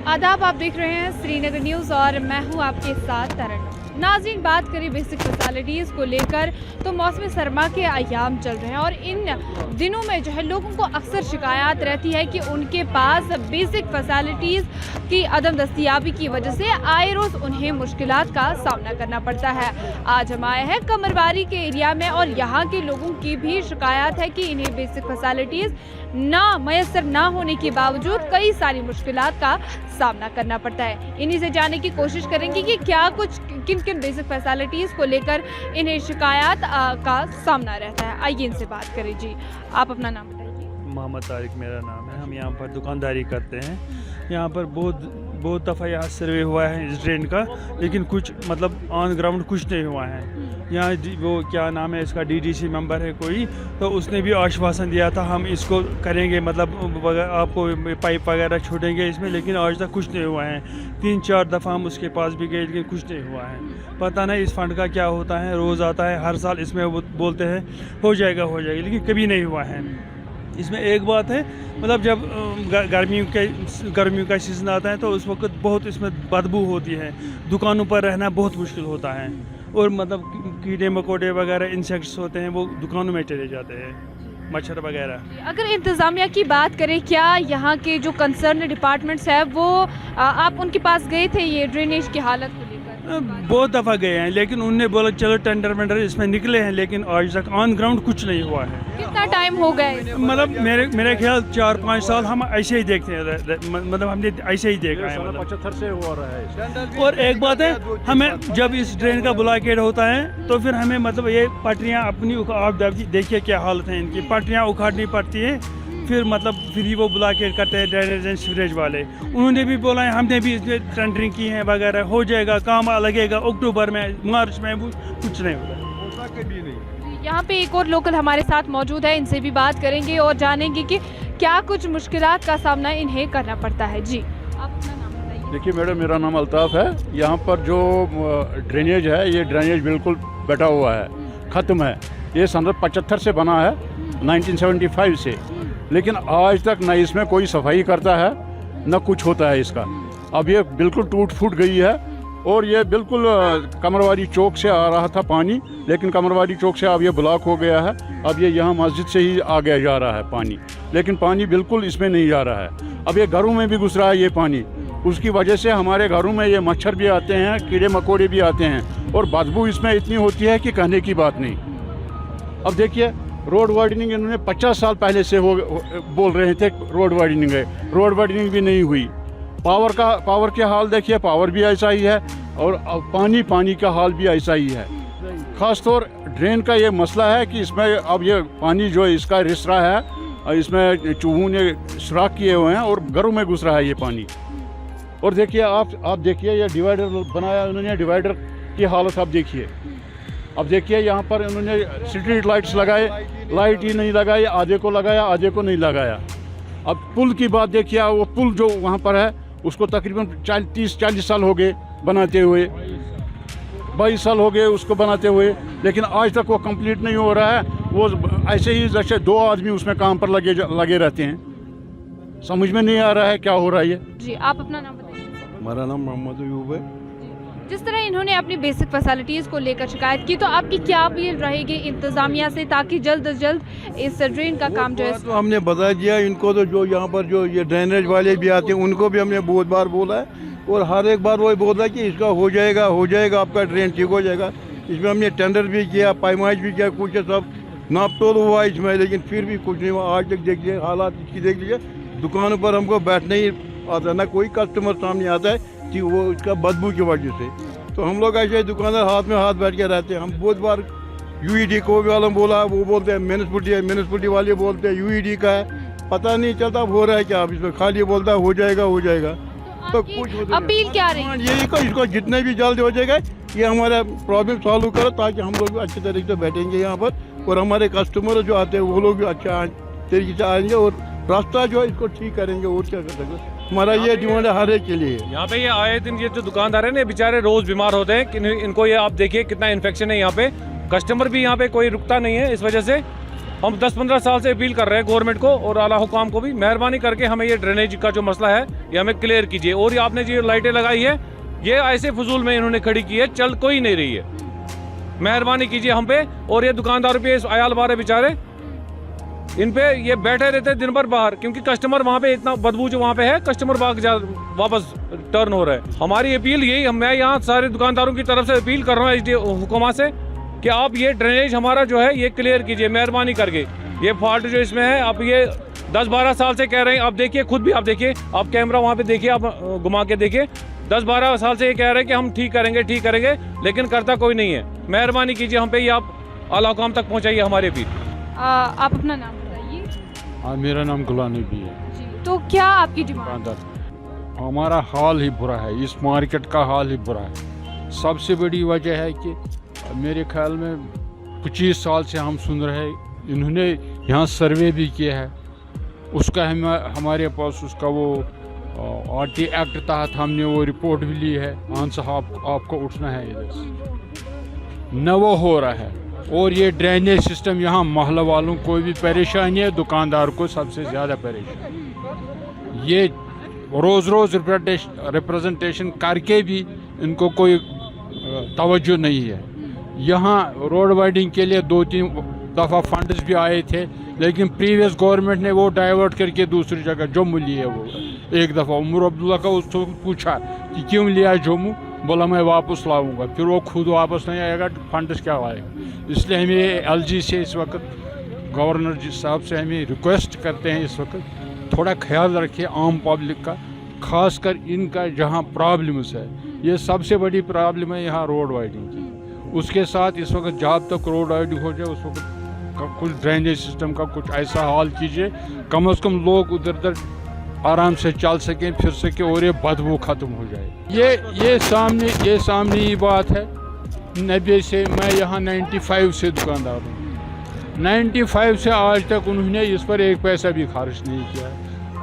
आदाब, आप देख रहे हैं श्रीनगर न्यूज़ और मैं हूं आपके साथ तरन्नुम। नाज़रीन, बात करें बेसिक फैसिलिटीज़ को लेकर तो मौसम सरमा के अयाम चल रहे हैं और इन दिनों में जो है लोगों को अक्सर शिकायत रहती है कि उनके पास बेसिक फैसिलिटीज़ की अदम दस्तियाबी की वजह से आए रोज़ उन्हें मुश्किलात का सामना करना पड़ता है। आज हम आए हैं कमरवारी के एरिया में और यहाँ के लोगों की भी शिकायत है कि इन्हें बेसिक फैसिलिटीज़ मैसर ना होने के बावजूद कई सारी मुश्किलात का सामना करना पड़ता है। इन्हीं से जानने की कोशिश करेंगे कि क्या कुछ किन किन बेसिक फैसिलिटीज़ को लेकर इन्हें शिकायत का सामना रहता है। आइए इनसे बात करें। जी, आप अपना नाम बताइए। मोहम्मद तारिक मेरा नाम है। हम यहाँ पर दुकानदारी करते हैं। यहाँ पर बहुत दफ़ा यहाँ सर्वे हुआ है इस ड्रेन का, लेकिन कुछ मतलब ऑन ग्राउंड कुछ नहीं हुआ है। यहाँ वो क्या नाम है इसका, डीडीसी मेंबर है कोई, तो उसने भी आश्वासन दिया था हम इसको करेंगे, मतलब आपको पाइप वगैरह छोड़ेंगे इसमें, लेकिन आज तक कुछ नहीं हुआ है। 3-4 दफ़ा हम उसके पास भी गए लेकिन कुछ नहीं हुआ है। पता नहीं इस फंड का क्या होता है, रोज़ आता है, हर साल इसमें वो बोलते हैं हो जाएगा, लेकिन कभी नहीं हुआ है। इसमें एक बात है, मतलब जब गर्मियों का सीज़न आता है तो उस वक्त बहुत इसमें बदबू होती है, दुकानों पर रहना बहुत मुश्किल होता है और मतलब कीड़े मकोड़े वगैरह इंसेक्ट्स होते हैं वो दुकानों में चले जाते हैं, मच्छर वगैरह। अगर इंतज़ामिया की बात करें, क्या यहाँ के जो कंसर्न डिपार्टमेंट्स हैं वो आप उनके पास गए थे ये ड्रेनेज की हालत को लेकर? बहुत दफ़ा गए हैं, लेकिन उनने बोला चलो टेंडर वेंडर इसमें निकले हैं, लेकिन आज तक ऑन ग्राउंड कुछ नहीं हुआ है। कितना टाइम हो गया? मतलब मेरे ख्याल 4-5 साल हम ऐसे ही देखते हैं, मतलब हमने ऐसे ही देखा है, मतलब 75 से हो रहा है। और एक बात है, हमें जब इस ड्रेन का ब्लॉकेड होता है तो फिर हमें मतलब ये पटरियाँ अपनी, आप देखिए क्या हालत है इनकी, पटरियाँ उखाड़नी पड़ती है, फिर ही वो ब्लॉकेट करते हैं ड्रेनेज एंड सीवरेज वाले। उन्होंने भी बोला है, हमने भी इसमें टेंडरिंग की है वगैरह, हो जाएगा, काम लगेगा अक्टूबर में, मार्च में, कुछ नहीं होगा कभी नहीं। यहाँ पे एक और लोकल हमारे साथ मौजूद है, इनसे भी बात करेंगे और जानेंगे कि क्या कुछ मुश्किलात का सामना इन्हें करना पड़ता है। जी, आप अपना नाम बताइए। देखिए मैडम, मेरा नाम अल्ताफ़ है। यहाँ पर जो ड्रेनेज है, ये ड्रेनेज बिल्कुल बैठा हुआ है, ख़त्म है। ये 75 से बना है, 1975 से, लेकिन आज तक न इसमें कोई सफाई करता है न कुछ होता है इसका। अब ये बिल्कुल टूट फूट गई है और ये बिल्कुल कमरवारी चौक से आ रहा था पानी, लेकिन कमरवारी चौक से अब ये ब्लॉक हो गया है। अब ये यहाँ मस्जिद से ही आगे जा रहा है पानी, लेकिन पानी बिल्कुल इसमें नहीं जा रहा है। अब ये घरों में भी घुस रहा है ये पानी, उसकी वजह से हमारे घरों में ये मच्छर भी आते हैं, कीड़े मकोड़े भी आते हैं और बदबू इसमें इतनी होती है कि कहने की बात नहीं। अब देखिए, रोड वाइडनिंग इन्होंने 50 साल पहले से बोल रहे थे रोड वाइडनिंग है, रोड वाइडनिंग भी नहीं हुई। पावर के हाल देखिए, पावर भी ऐसा ही है और पानी का हाल भी ऐसा ही है। ख़ास तौर ड्रेन का ये मसला है कि इसमें अब ये पानी जो इसका रिसरा है, इसमें चूहों ने सुराख किए हुए हैं और घरों में घुस रहा है ये पानी। और देखिए आप देखिए, ये डिवाइडर बनाया उन्होंने, डिवाइडर की हालत आप देखिए। अब देखिए यहाँ पर इन्होंने स्ट्रीट लाइट्स लगाए, लाइट ही नहीं लगाई, आधे को लगाया आधे को नहीं लगाया। अब पुल की बात देखिए, वो पुल जो वहाँ पर है उसको तकरीबन 30-40 साल हो गए बनाते हुए, 22 साल हो गए उसको बनाते हुए, लेकिन आज तक वो कंप्लीट नहीं हो रहा है। वो ऐसे ही जैसे 2 आदमी उसमें काम पर लगे रहते हैं। समझ में नहीं आ रहा है क्या हो रहा है ये। जी, आप अपना नाम बताइए। हमारा नाम मोहम्मद अयूब है। जिस तरह इन्होंने अपनी बेसिक फैसिलिटीज़ को लेकर शिकायत की, तो आपकी क्या अपील रहेगी इंतज़ामिया से ताकि जल्द से जल्द इस ड्रेन का काम जो है? तो हमने बता दिया इनको, तो जो यहाँ पर जो ये ड्रेनेज वाले भी आते हैं उनको भी हमने बहुत बार बोला है और हर एक बार वही बोला कि इसका हो जाएगा, आपका ड्रेन ठीक हो जाएगा। इसमें हमने टेंडर भी किया, पैमाइश भी किया, कुछ सब नाप तोल हुआ इसमें, लेकिन फिर भी कुछ नहीं हुआ। आज तक देखिए हालात इसकी, देख लीजिए दुकानों पर हमको बैठना ही आता, ना कोई कस्टमर सामने आता है कि वो इसका बदबू की वजह से। तो हम लोग ऐसे दुकानदार हाथ में हाथ बैठ के रहते हैं। हम बहुत बार यूईडी को भी वालों बोला, वो बोलते हैं म्यूनिसिपलिटी वाले बोलते हैं यूईडी का है, पता नहीं चलता अब हो रहा है क्या। अब इसमें खाली बोलता है हो जाएगा, तो कुछ अपील क्या रही? यही को इसको जितने भी जल्द हो जाएगा ये हमारा प्रॉब्लम सॉल्व करो, ताकि हम लोग भी अच्छे तरीके से बैठेंगे यहाँ पर और हमारे कस्टमर जो आते हैं वो लोग भी अच्छा तरीके से आएंगे और रास्ता जो है इसको ठीक करेंगे। और क्या कर सकते, हमारा ये डिमांड है हर एक के लिए। यहाँ पे ये आए दिन ये जो दुकानदार है ना, बेचारे रोज बीमार होते हैं। इनको ये आप देखिए कितना इन्फेक्शन है यहाँ पे, कस्टमर भी यहाँ पे कोई रुकता नहीं है इस वजह से। हम 10-15 साल से अपील कर रहे हैं गवर्नमेंट को और आला हुकाम को भी, मेहरबानी करके हमें ये ड्रेनेज का जो मसला है ये हमें क्लियर कीजिए। और ये आपने जो लाइटें लगाई है ये ऐसे फजूल में इन्होंने खड़ी की है, चल कोई नहीं रही है। मेहरबानी कीजिए हम पे, और ये दुकानदारों पे, इस आयाल बारे बेचारे इन पे ये बैठे रहते हैं दिन भर बाहर, क्योंकि कस्टमर वहाँ पे इतना बदबू जो वहाँ पे है, कस्टमर वापस टर्न हो रहा है। हमारी अपील यही, मैं यहाँ सारे दुकानदारों की तरफ से अपील कर रहा हूँ एसडी हुकुमा से कि आप ये ड्रेनेज हमारा जो है ये क्लियर कीजिए मेहरबानी करके। ये फॉल्ट जो इसमें है, आप ये 10-12 साल से कह रहे हैं, आप देखिए खुद भी, आप देखिए, आप कैमरा वहाँ पे देखिए, आप घुमा के देखिए, 10-12 साल से ये कह रहे हैं कि हम ठीक करेंगे, लेकिन करता कोई नहीं है। मेहरबानी कीजिए हम पे, ये आप आला हुकाम तक पहुँचाइए हमारी अपील। आप अपना नाम बताइए। हाँ, मेरा नाम गुलाम नबी है। जी, तो क्या आपकी डिमांड? हमारा हाल ही बुरा है, इस मार्केट का हाल ही बुरा है। सबसे बड़ी वजह है कि मेरे ख्याल में 25 साल से हम सुन रहे हैं, इन्होंने यहाँ सर्वे भी किया है, उसका हमारे पास उसका वो RT एक्ट तहत हमने वो रिपोर्ट भी ली है। हाँ साहब, आपको उठना है इधर से, न वो हो रहा है। और ये ड्रेनेज सिस्टम यहाँ मोहल्ला वालों को भी परेशानी है, दुकानदार को सबसे ज़्यादा परेशानी। ये रोज़ रिप्रेजेंटेशन करके भी इनको कोई तवज्जो नहीं है। यहाँ रोड वाइडिंग के लिए 2-3 दफ़ा फंड्स भी आए थे, लेकिन प्रीवियस गवर्नमेंट ने वो डाइवर्ट करके दूसरी जगह जम्मू लिए। वो एक दफ़ा उमर अब्दुल्ला का उसको पूछा कि क्यों लिया जम्मू, बोला मैं वापस लाऊंगा, फिर वो खुद वापस नहीं आएगा, फंड्स क्या आएगा। इसलिए हमें LG से इस वक्त, गवर्नर जी साहब से हमें रिक्वेस्ट करते हैं इस वक्त थोड़ा ख्याल रखिए आम पब्लिक का, खासकर इनका जहाँ प्रॉब्लम्स है। ये सबसे बड़ी प्रॉब्लम है यहाँ रोड वाइडिंग की। उसके साथ इस वक्त जब तक रोड वाइडिंग हो जाए उस वक्त कुछ ड्रेनेज सिस्टम का कुछ ऐसा हाल कीजिए, कम से कम लोग उधर आराम से चल सकें, फिर सकें, और ये बदबू ख़त्म हो जाए। ये सामने ही बात है। 90 से मैं यहाँ 95 से दुकानदार हूँ। 95 से आज तक उन्होंने इस पर एक पैसा भी खर्च नहीं किया।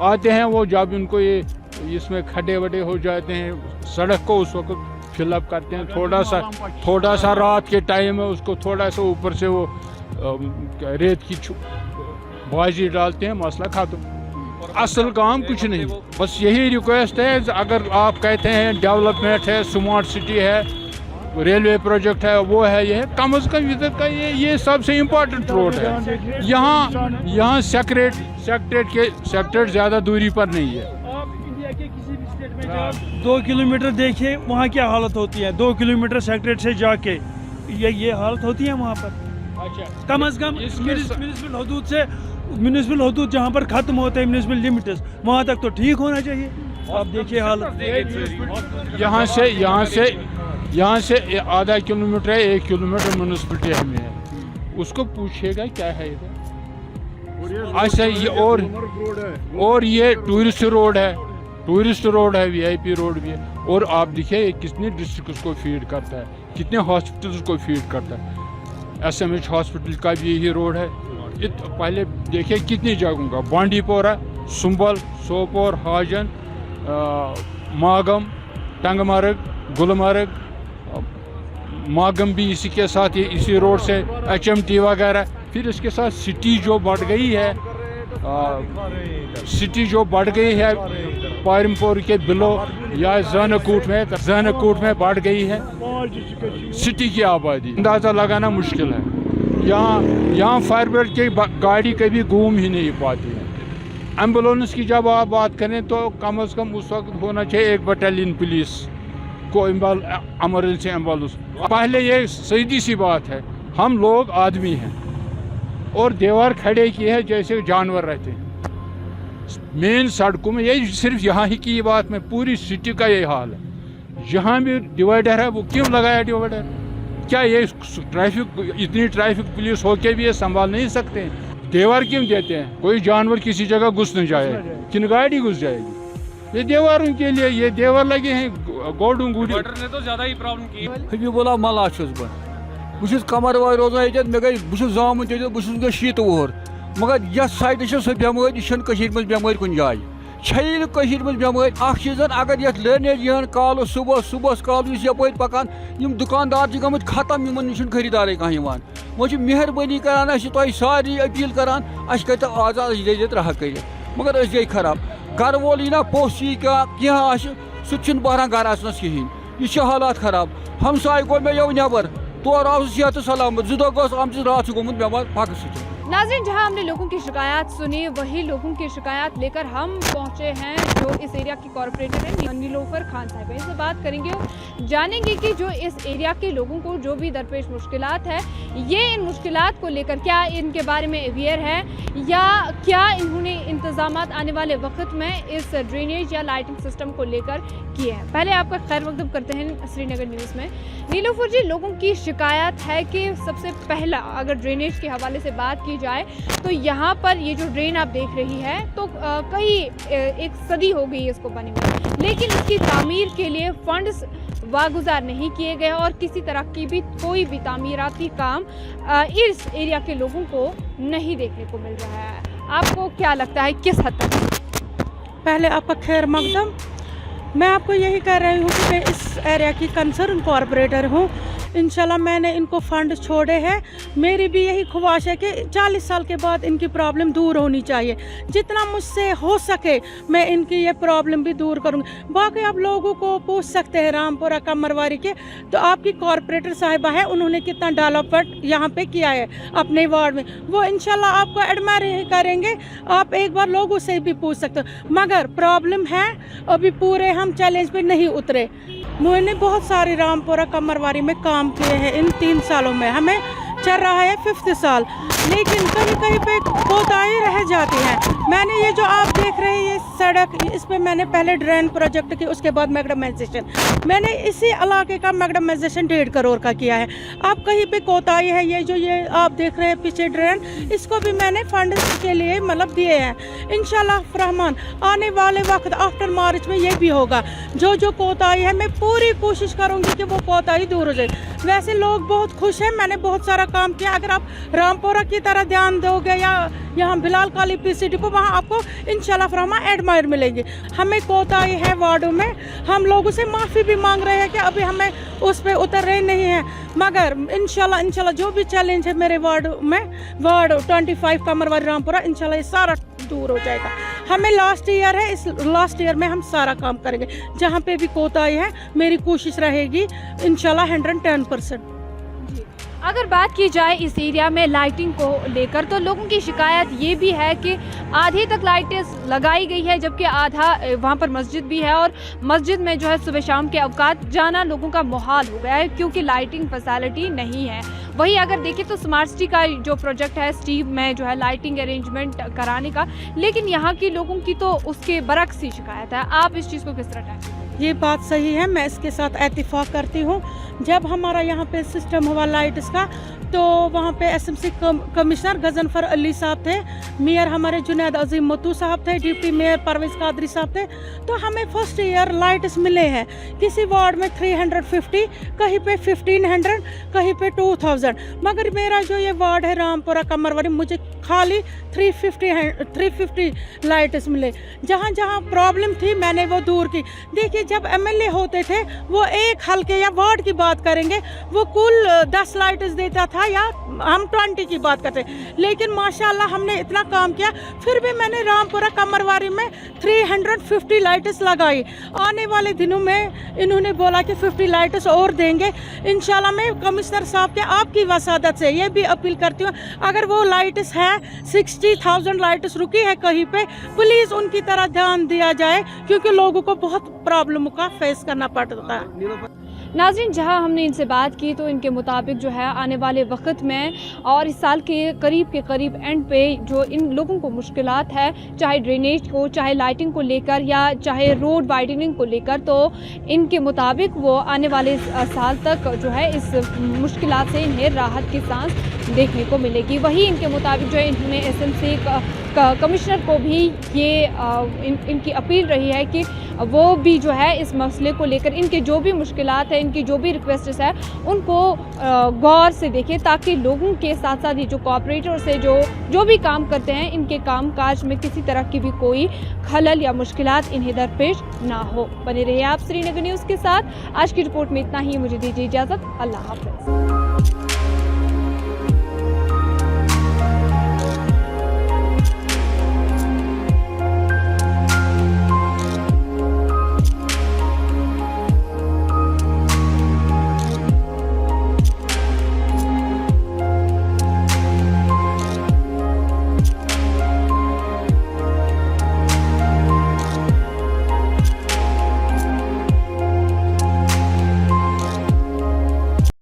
आते हैं वो, जब उनको ये इसमें खड्डे वड्डे हो जाते हैं सड़क को, उस वक्त फिलअप करते हैं, थोड़ा सा रात के टाइम है, उसको थोड़ा सा ऊपर से वो रेत की बाजी डालते हैं, मसला खत्म। असल काम कुछ नहीं। बस यही रिक्वेस्ट है, अगर आप कहते हैं डेवलपमेंट है, स्मार्ट सिटी है, रेलवे प्रोजेक्ट है, वो है, ये है, कम से कम इधर का ये सबसे इम्पोर्टेंट रोड है। यहाँ सेक्रेट ज़्यादा दूरी पर नहीं है। 2 किलोमीटर देखिए वहाँ क्या हालत होती है, 2 किलोमीटर सेक्रेट से जाके ये हालत होती है वहाँ पर। कम से कम म्यूनिसिपल हदूद जहाँ पर ख़त्म होते हैं, म्यूनिसिपल लिमिट्स, वहाँ तक तो ठीक होना चाहिए। आप देखिए हालत। यहाँ से आधा किलोमीटर है, 1 किलोमीटर म्यूनिसिपलिटी हमें है, उसको पूछिएगा क्या है इधर। अच्छा, ये और ये टूरिस्ट रोड है, VIP रोड भी है। और आप देखिए कितने डिस्ट्रिक्ट को फीड करता है, कितने हॉस्पिटल्स को फीड करता है। SMH हॉस्पिटल का भी यही रोड है। पहले देखिए कितनी जगहों का, बांडीपोरा, सुंबल, सोपोर, हाजन, मागम, टंगमर्ग, गुलमर्ग, मागम भी इसी के साथ, इसी रोड से HMT वगैरह। फिर इसके साथ सिटी जो बढ़ गई है, पारमपुर के बिलो या ज़ानकूट में बढ़ गई है सिटी की आबादी। अंदाज़ा लगाना मुश्किल है। यहाँ फायर ब्रिगेड की गाड़ी कभी घूम ही नहीं पाती है। एम्बुलेंस की जब आप बात करें तो कम से कम उस वक्त होना चाहिए 1 बटालियन पुलिस को एमरजेंसी एम्बुलेंस। पहले ये सीधी सी बात है, हम लोग आदमी हैं और दीवार खड़े की है जैसे जानवर रहते हैं मेन सड़कों में। यही सिर्फ यहाँ ही की बात में, पूरी सिटी का यही हाल है। जहाँ भी डिवाइडर है वो क्यों लगाया डिवाइडर? क्या ये इतनी ट्रैफिक पुलिस होके भी ये संभाल नहीं सकते? दीवार क्यों देते हैं? कोई जानवर किसी जगह घुस नहीं जाए, किन गाड़ी घुस जाएगी? ये दीवारों के लिए ये दीवार लगे हैं गोडू गुड़ी ने तो ज्यादा ही प्रॉब्लम की। हबीबुल्लाह मला बहुत कमर वार रोजान ये मे गई बहुत जामुत बहुत 7 वोहर, मगर यह साइड सह बेमारी मज बेमारी कुन जाए मज बेमारी। चीज़ अगर ये ड्रेनेज यहाँ काल सुबह काल यप पकान दुकानदार गमत खत्म, इन खरीदारे कह वो मेहरबानी करान सारी अपील करान कर आजाद इजाजत रहा कर मगर गई खराब घर वोल यी ना पोस्ट यी क्या सह बहरान घर अचनस कहें यह हालात खराब हमसाय गो मे यौ नबर तौर आव सेहत सलामत 2 दह आम रात गोमुत बेमार फाक सत। नाज़रीन, जहां हमने लोगों की शिकायत सुनी वही लोगों की शिकायत लेकर हम पहुंचे हैं जो इस एरिया की कॉर्पोरेटर हैं नीलोफर खान साहब, इनसे बात करेंगे, जानेंगे कि जो इस एरिया के लोगों को जो भी दरपेश मुश्किलात है ये इन मुश्किलात को लेकर क्या इनके बारे में अवेयर है या क्या इन्होंने इंतजामात आने वाले वक्त में इस ड्रेनेज या लाइटिंग सिस्टम को लेकर किए हैं। पहले आपका खैर मकदम करते हैं श्रीनगर न्यूज़ में। नीलोफर जी, लोगों की शिकायत है कि सबसे पहला अगर ड्रेनेज के हवाले से बात की जाए तो यहाँ पर ये जो ड्रेन आप देख रही है तो कई एक सदी हो गई इसको बने हुए, लेकिन इसकी तामीर के लिए फंड्स वागुजार नहीं किए गए और किसी तरह की भी कोई भी तामीराती काम इस एरिया के लोगों को नहीं देखने को मिल रहा है। आपको क्या लगता है किस हद तक? पहले आपका खैर मकदम। मैं आपको यही कह रही हूँ कि मैं इस एरिया की कंसर्न कॉर्पोरेटर हूँ। इंशाल्लाह मैंने इनको फंड छोड़े हैं। मेरी भी यही ख्वाहिश है कि 40 साल के बाद इनकी प्रॉब्लम दूर होनी चाहिए। जितना मुझसे हो सके मैं इनकी ये प्रॉब्लम भी दूर करूँगी। बाकी आप लोगों को पूछ सकते हैं रामपुरा कमरवारी के, तो आपकी कॉर्पोरेटर साहिबा है, उन्होंने कितना डेवलपमेंट यहाँ पे किया है अपने वार्ड में, वो इंशाल्लाह आपको एडमायर करेंगे। आप एक बार लोगों से भी पूछ सकते हो। मगर प्रॉब्लम है, अभी पूरे हम चैलेंज पे नहीं उतरे। मैंने बहुत सारे रामपुरा कमरवारी में काम किए हैं इन 3 सालों में, हमें चल रहा है 5th साल, लेकिन कहीं कहीं पे कोताही रह जाती है। मैंने ये जो आप देख रहे हैं ये सड़क, इस पे मैंने पहले ड्रेन प्रोजेक्ट की, उसके बाद मैग्डमाइजेशन, मैंने इसी इलाके का मैग्डमाइजेशन 1.5 करोड़ का किया है। अब कहीं पे कोताही है, ये जो ये आप देख रहे हैं पीछे ड्रेन, इसको भी मैंने फंड के लिए मतलब दिए हैं। इंशाल्लाह रहमान आने वाले वक्त आफ्टर मार्च में ये भी होगा। जो जो कोताही है मैं पूरी कोशिश करूँगी कि वो कोताही दूर हो जाए। वैसे लोग बहुत खुश हैं, मैंने बहुत सारा काम किया। अगर आप रामपुरा की तरह ध्यान दोगे या यहाँ बिलाल काली पीसी डिपो, वहाँ आपको इंशाल्लाह रहमान एडमायर मिलेंगे। हमें कोताही है वार्डों में, हम लोगों से माफ़ी भी मांग रहे हैं कि अभी हमें उस पर उतर रहे नहीं हैं, मगर इंशाल्लाह जो भी चैलेंज है मेरे वार्ड में, वार्ड 25 कमरवारी रामपुरा, इंशाल्लाह ये सारा दूर हो जाएगा। हमें लास्ट ईयर है, इस लास्ट ईयर में हम सारा काम करेंगे। जहाँ पे भी कोताही है मेरी कोशिश रहेगी इंशाल्लाह 110%। अगर बात की जाए इस एरिया में लाइटिंग को लेकर तो लोगों की शिकायत ये भी है कि आधी तक लाइटें लगाई गई है, जबकि आधा वहाँ पर मस्जिद भी है और मस्जिद में जो है सुबह शाम के अवकात जाना लोगों का मुहाल हो गया है क्योंकि लाइटिंग फैसिलिटी नहीं है। वहीं अगर देखें तो स्मार्ट सिटी का जो प्रोजेक्ट है स्टीव में जो है लाइटिंग अरेंजमेंट कराने का, लेकिन यहाँ की लोगों की तो उसके बरक्स ही शिकायत है। आप इस चीज़ को किस तरह टाइम? ये बात सही है, मैं इसके साथ एतफाक़ करती हूँ। जब हमारा यहाँ पे सिस्टम हुआ लाइट्स का तो वहाँ पे एसएमसी कमिश्नर गजनफर अली साहब थे, मेयर हमारे जुनैद अजीम मतू साहब थे, डिप्टी मेयर परवेज़ कादरी साहब थे। तो हमें फर्स्ट ईयर लाइट्स मिले हैं। किसी वार्ड में 350, कहीं पे 1500, कहीं पे 2000। मगर मेरा जो ये वार्ड है रामपुरा कमरवारी, मुझे खाली 350 लाइट्स मिले। जहाँ जहाँ प्रॉब्लम थी मैंने वो दूर की। देखिए जब एमएलए होते थे वो एक हल्के या वार्ड की बात करेंगे, वो कुल 10 लाइट्स देता था या हम 20 की बात करते, लेकिन माशाल्लाह हमने इतना काम किया। फिर भी मैंने रामपुरा कमरवारी में 350 लाइट्स लगाई। आने वाले दिनों में इन्होंने बोला कि 50 लाइट्स और देंगे। इंशाल्लाह मैं कमिश्नर साहब के आपकी वसादत से ये भी अपील करती हूँ, अगर वो लाइट्स है 60,000 लाइट्स रुकी है कहीं पे, प्लीज़ उनकी तरह ध्यान दिया जाए क्योंकि लोगों को बहुत प्रॉब्लम का फेस करना पड़ता है। नाज़रीन, जहां हमने इनसे बात की तो इनके मुताबिक जो है आने वाले वक्त में और इस साल के करीब एंड पे जो इन लोगों को मुश्किलात है, चाहे ड्रेनेज को, चाहे लाइटिंग को लेकर या चाहे रोड वाइडनिंग को लेकर, तो इनके मुताबिक वो आने वाले साल तक जो है इस मुश्किलात से इन्हें राहत की सांस देखने को मिलेगी। वही इनके मुताबिक जो है इन्होंने एसएमसी कमिश्नर को भी ये इनकी अपील रही है कि वो भी जो है इस मसले को लेकर इनके जो भी मुश्किलात है, इनकी जो भी रिक्वेस्ट्स है, उनको गौर से देखें ताकि लोगों के साथ साथ ये जो कॉर्पोरेटर से जो भी काम करते हैं इनके काम काज में किसी तरह की भी कोई खलल या मुश्किलात इन्हें दरपेश ना हो। बने रहिए आप श्रीनगर न्यूज़ के साथ। आज की रिपोर्ट में इतना ही, मुझे दीजिए इजाज़त। अल्लाह हाफ़िज़।